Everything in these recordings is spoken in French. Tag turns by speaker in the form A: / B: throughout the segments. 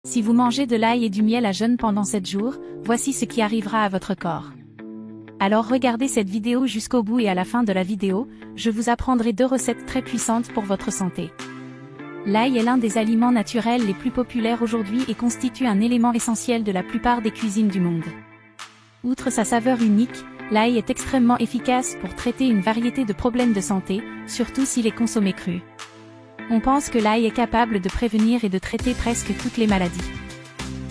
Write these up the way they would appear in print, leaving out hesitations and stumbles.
A: Si vous mangez de l'ail et du miel à jeûne pendant 7 jours, voici ce qui arrivera à votre corps. Alors regardez cette vidéo jusqu'au bout et à la fin de la vidéo, je vous apprendrai 2 recettes très puissantes pour votre santé. L'ail est l'un des aliments naturels les plus populaires aujourd'hui et constitue un élément essentiel de la plupart des cuisines du monde. Outre sa saveur unique, l'ail est extrêmement efficace pour traiter une variété de problèmes de santé, surtout s'il est consommé cru. On pense que l'ail est capable de prévenir et de traiter presque toutes les maladies.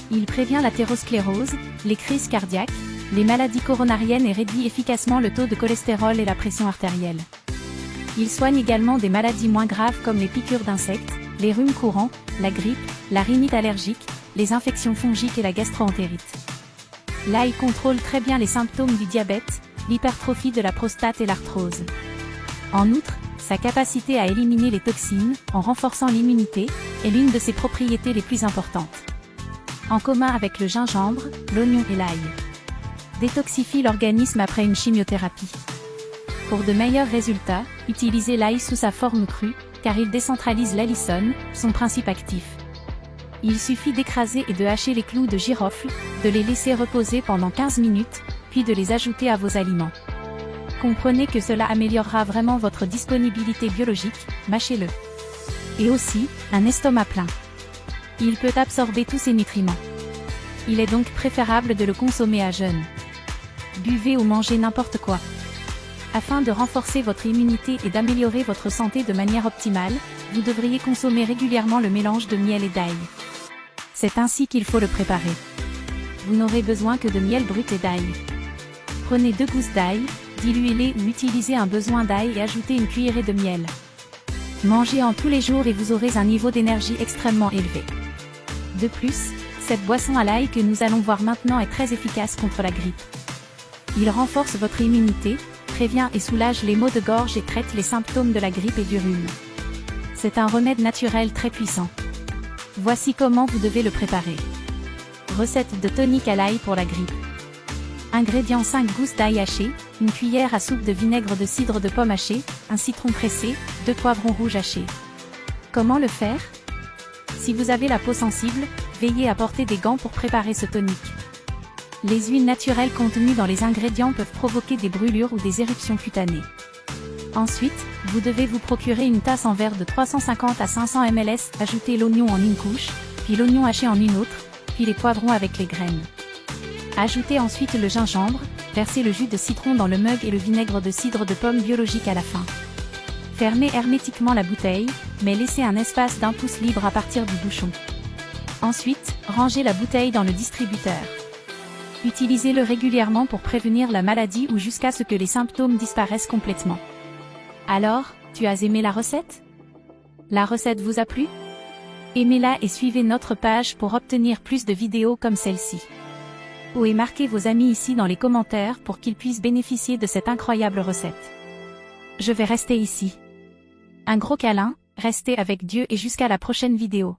A: Il prévient l'athérosclérose, les crises cardiaques, les maladies coronariennes et réduit efficacement le taux de cholestérol et la pression artérielle. Il soigne également des maladies moins graves comme les piqûres d'insectes, les rhumes courants, la grippe, la rhinite allergique, les infections fongiques et la gastroentérite. L'ail contrôle très bien les symptômes du diabète, l'hypertrophie de la prostate et l'arthrose. En outre, sa capacité à éliminer les toxines, en renforçant l'immunité, est l'une de ses propriétés les plus importantes. En commun avec le gingembre, l'oignon et l'ail. Détoxifie l'organisme après une chimiothérapie. Pour de meilleurs résultats, utilisez l'ail sous sa forme crue, car il décentralise l'allisone, son principe actif. Il suffit d'écraser et de hacher les clous de girofle, de les laisser reposer pendant 15 minutes, puis de les ajouter à vos aliments. Comprenez que cela améliorera vraiment votre disponibilité biologique, mâchez-le. Et aussi, un estomac plein. Il peut absorber tous ces nutriments. Il est donc préférable de le consommer à jeûne. Buvez ou mangez n'importe quoi. Afin de renforcer votre immunité et d'améliorer votre santé de manière optimale, vous devriez consommer régulièrement le mélange de miel et d'ail. C'est ainsi qu'il faut le préparer. Vous n'aurez besoin que de miel brut et d'ail. Prenez 2 gousses d'ail, diluez-les ou utilisez un besoin d'ail et ajoutez une cuillerée de miel. Mangez-en tous les jours et vous aurez un niveau d'énergie extrêmement élevé. De plus, cette boisson à l'ail que nous allons voir maintenant est très efficace contre la grippe. Il renforce votre immunité, prévient et soulage les maux de gorge et traite les symptômes de la grippe et du rhume. C'est un remède naturel très puissant. Voici comment vous devez le préparer. Recette de tonique à l'ail pour la grippe. Ingrédients: 5 gousses d'ail hachées, une cuillère à soupe de vinaigre de cidre de pomme haché, un citron pressé, 2 poivrons rouges hachés. Comment le faire? Si vous avez la peau sensible, veillez à porter des gants pour préparer ce tonique. Les huiles naturelles contenues dans les ingrédients peuvent provoquer des brûlures ou des éruptions cutanées. Ensuite, vous devez vous procurer une tasse en verre de 350 à 500 ml, ajoutez l'oignon en une couche, puis l'oignon haché en une autre, puis les poivrons avec les graines. Ajoutez ensuite le gingembre, versez le jus de citron dans le mug et le vinaigre de cidre de pomme biologique à la fin. Fermez hermétiquement la bouteille, mais laissez un espace d'1 pouce libre à partir du bouchon. Ensuite, rangez la bouteille dans le distributeur. Utilisez-le régulièrement pour prévenir la maladie ou jusqu'à ce que les symptômes disparaissent complètement. Alors, tu as aimé la recette? La recette vous a plu? Aimez-la et suivez notre page pour obtenir plus de vidéos comme celle-ci. Et marquez vos amis ici dans les commentaires pour qu'ils puissent bénéficier de cette incroyable recette. Je vais rester ici. Un gros câlin, restez avec Dieu et jusqu'à la prochaine vidéo.